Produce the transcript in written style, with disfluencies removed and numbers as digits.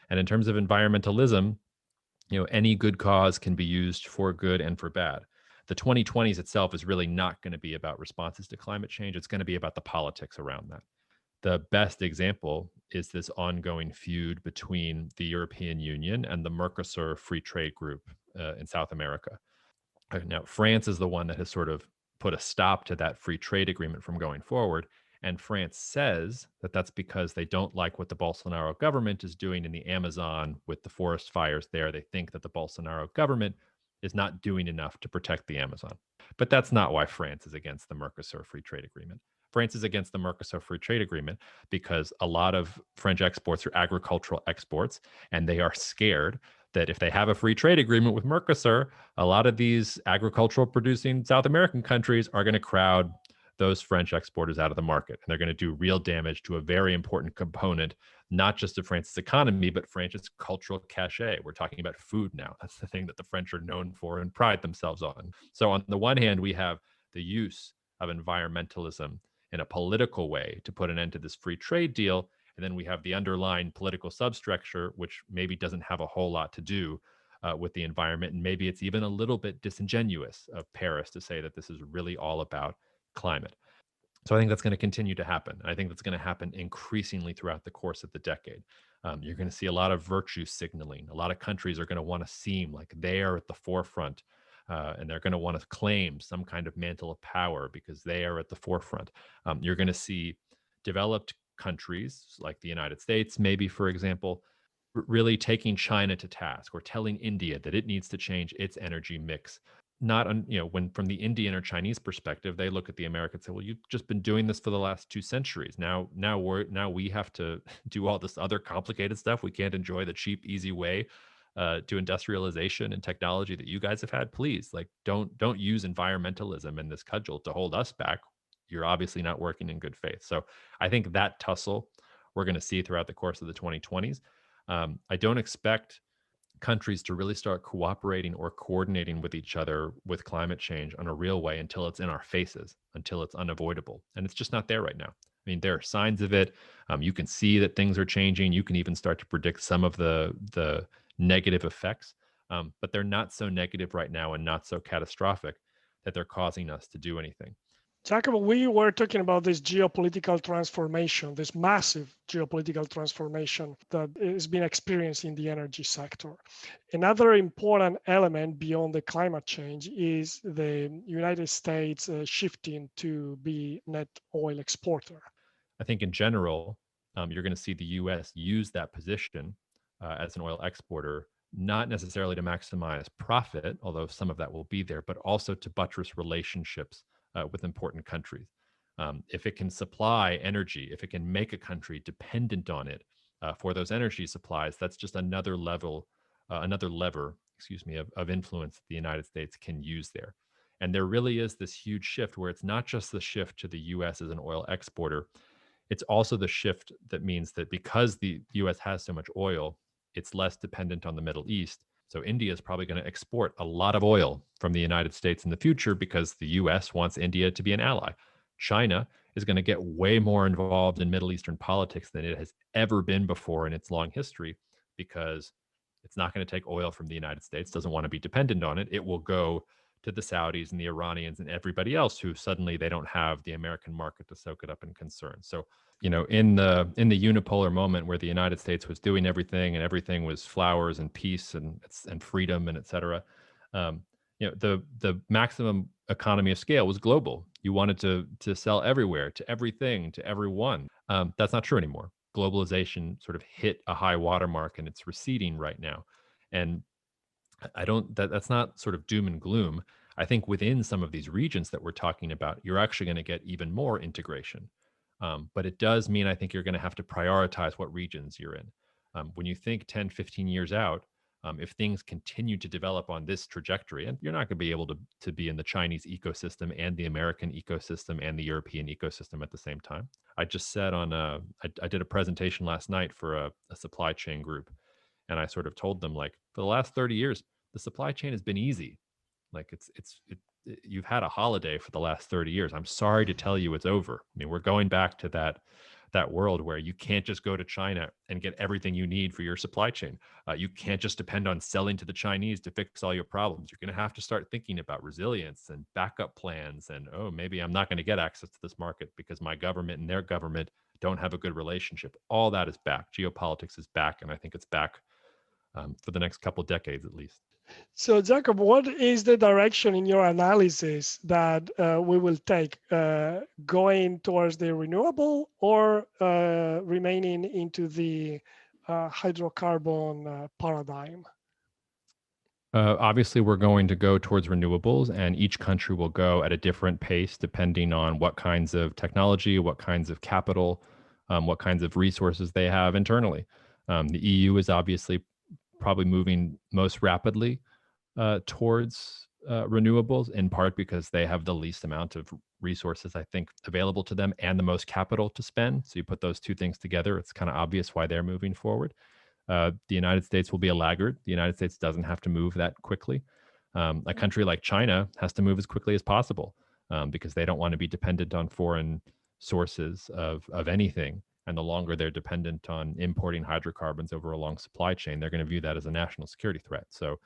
And in terms of environmentalism, any good cause can be used for good and for bad. The 2020s itself is really not going to be about responses to climate change. It's going to be about the politics around that. The best example is this ongoing feud between the European Union and the Mercosur free trade group in South America. Now, France is the one that has sort of put a stop to that free trade agreement from going forward. And France says that that's because they don't like what the Bolsonaro government is doing in the Amazon with the forest fires there. They think that the Bolsonaro government is not doing enough to protect the Amazon. But that's not why France is against the Mercosur free trade agreement. France is against the Mercosur free trade agreement because a lot of French exports are agricultural exports, and they are scared that if they have a free trade agreement with Mercosur, a lot of these agricultural producing South American countries are going to crowd those French exporters out of the market. And they're going to do real damage to a very important component, not just of France's economy, but France's cultural cachet. We're talking about food now. That's the thing that the French are known for and pride themselves on. So on the one hand, we have the use of environmentalism in a political way to put an end to this free trade deal. And then we have the underlying political substructure, which maybe doesn't have a whole lot to do with the environment. And maybe it's even a little bit disingenuous of Paris to say that this is really all about climate. So I think that's going to continue to happen. I think that's going to happen increasingly throughout the course of the decade. You're going to see a lot of virtue signaling. A lot of countries are going to want to seem like they are at the forefront, and they're going to want to claim some kind of mantle of power because they are at the forefront. You're going to see developed countries like the United States, maybe, for example, really taking China to task or telling India that it needs to change its energy mix. Not on, when from the Indian or Chinese perspective, they look at the Americans and say, well, you've just been doing this for the last 2 centuries. Now we have to do all this other complicated stuff. We can't enjoy the cheap, easy way to industrialization and technology that you guys have had. Please, like, don't use environmentalism and this cudgel to hold us back. You're obviously not working in good faith. So I think that tussle we're going to see throughout the course of the 2020s. I don't expect countries to really start cooperating or coordinating with each other with climate change on a real way until it's in our faces, until it's unavoidable. And it's just not there right now. I mean, there are signs of it. You can see that things are changing. You can even start to predict some of the negative effects, but they're not so negative right now and not so catastrophic that they're causing us to do anything. Jacob, we were talking about this geopolitical transformation, this massive geopolitical transformation that is being experienced in the energy sector. Another important element beyond the climate change is the United States shifting to be net oil exporter. I think in general, you're going to see the U.S. use that position as an oil exporter, not necessarily to maximize profit, although some of that will be there, but also to buttress relationships with important countries. If it can supply energy, if it can make a country dependent on it for those energy supplies, that's just another lever, of influence the United States can use there. And there really is this huge shift where it's not just the shift to the U.S. as an oil exporter, it's also the shift that means that because the US has so much oil, it's less dependent on the Middle East. So India is probably going to export a lot of oil from the United States in the future because the US wants India to be an ally. China is going to get way more involved in Middle Eastern politics than it has ever been before in its long history because it's not going to take oil from the United States, doesn't want to be dependent on it. It will go to the Saudis and the Iranians and everybody else who suddenly they don't have the American market to soak it up in concern. So, in the unipolar moment where the United States was doing everything and everything was flowers and peace and freedom and et cetera, the maximum economy of scale was global. You wanted to sell everywhere, to everything, to everyone. That's not true anymore. Globalization sort of hit a high watermark and it's receding right now. And I don't that's not sort of doom and gloom. I think within some of these regions that we're talking about, you're actually going to get even more integration. But it does mean I think you're going to have to prioritize what regions you're in. When you think 10, 15 years out, if things continue to develop on this trajectory, and you're not going to be able to be in the Chinese ecosystem and the American ecosystem and the European ecosystem at the same time. I just said I did a presentation last night for a supply chain group. And I sort of told them, like, for the last 30 years, the supply chain has been easy. Like you've had a holiday for the last 30 years. I'm sorry to tell you it's over. I mean, we're going back to that that world where you can't just go to China and get everything you need for your supply chain. You can't just depend on selling to the Chinese to fix all your problems. You're going to have to start thinking about resilience and backup plans. And, oh, maybe I'm not going to get access to this market because my government and their government don't have a good relationship. All that is back. Geopolitics is back. And I think it's back for the next couple decades at least. So, Jacob, what is the direction in your analysis that we will take, going towards the renewable or remaining into the hydrocarbon paradigm? Obviously, we're going to go towards renewables, and each country will go at a different pace depending on what kinds of technology, what kinds of capital, what kinds of resources they have internally. The EU is obviously probably moving most rapidly towards renewables, in part because they have the least amount of resources, I think, available to them and the most capital to spend. So you put those two things together, it's kind of obvious why they're moving forward. The United States will be a laggard. The United States doesn't have to move that quickly. A country like China has to move as quickly as possible because they don't want to be dependent on foreign sources of anything. And the longer they're dependent on importing hydrocarbons over a long supply chain, they're going to view that as a national security threat. So